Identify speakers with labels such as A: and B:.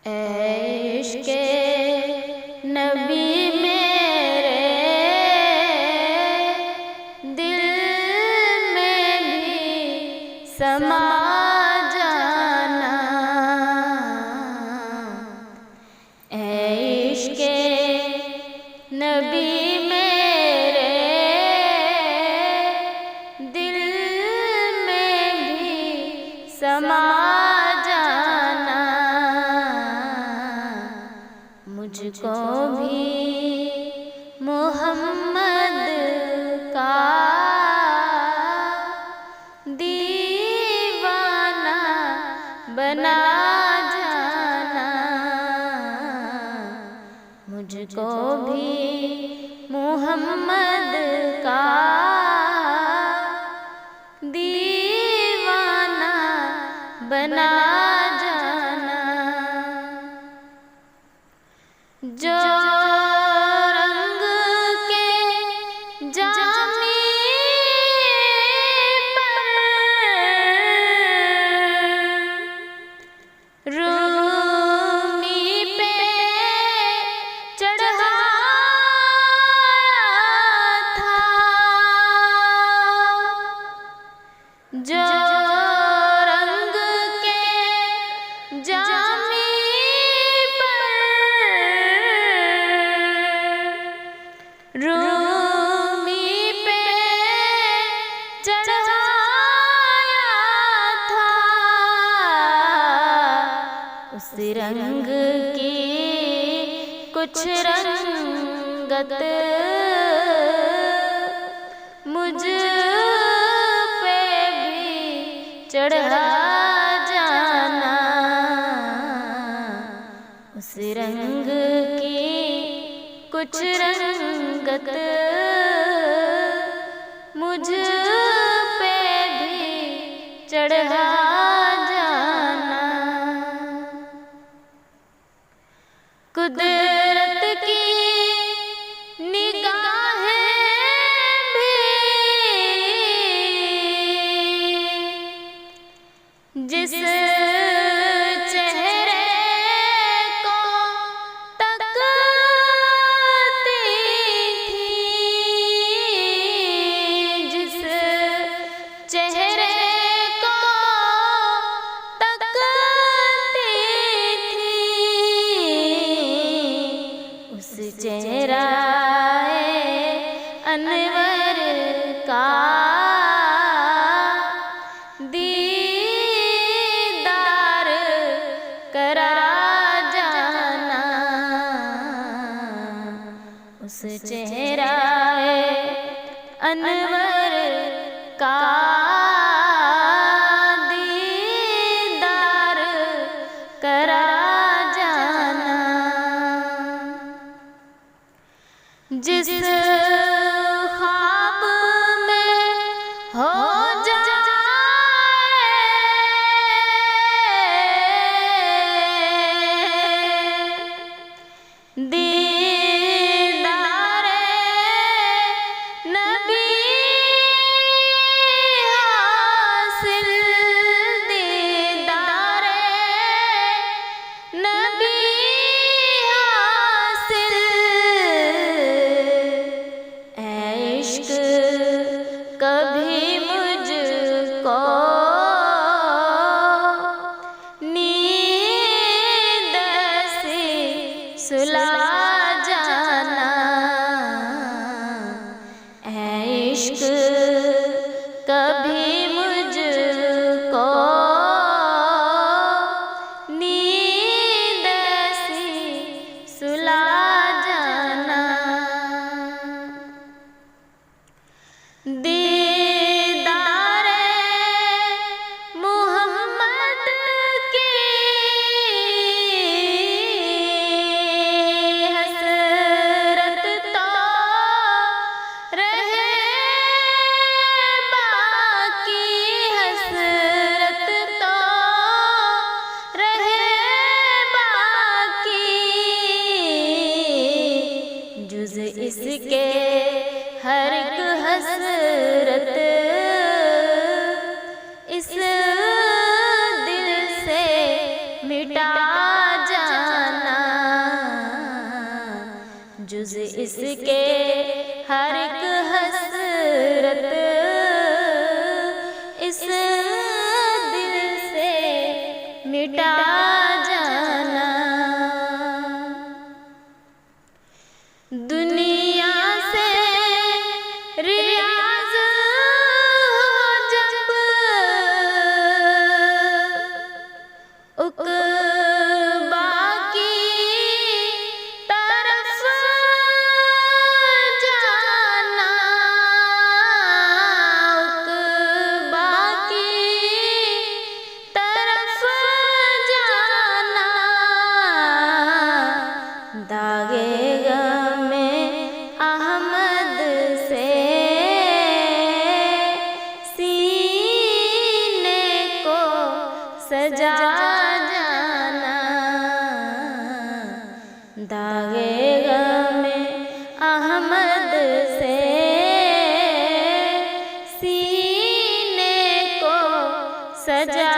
A: ऐ इश्क़े नबी मेरे दिल में भी समा जाना। ऐ इश्क़े नबी मेरे दिल में भी समा जाना। मुझको भी मोहम्मद का दीवाना बना जाना। मुझको भी मोहम्मद का दीवाना बना जाना। जो रंग के जामी पर रूमी पे चढ़ाया था, जो रंग के जामी रूमी पे चढ़ाया था, उस रंग की कुछ रंगत मुझ पे भी चढ़ा जाना। उस रंग की कुछ रंगत मुझ पे भी चढ़ा जाना। कुदरत की निगाहें भी जिस चेहरे को तकती थी, जिस चेहरे को तकती थी, उस चेहराए अनवर का दीदार करा जाना। उस चेहराए अनवर का दीदार करा जाना। जिस ख्वाब में हो जाए दीदारे इसके हर एक हसरत इस दिल से मिटा जाना। दुनिया से रियाज हो जब उक़बा की तरफ जाना, उक़बा की तरफ जाना। दागे गमे अहमद से सीने को सजा जाना। दागे गमे अहमद से सीने को सजा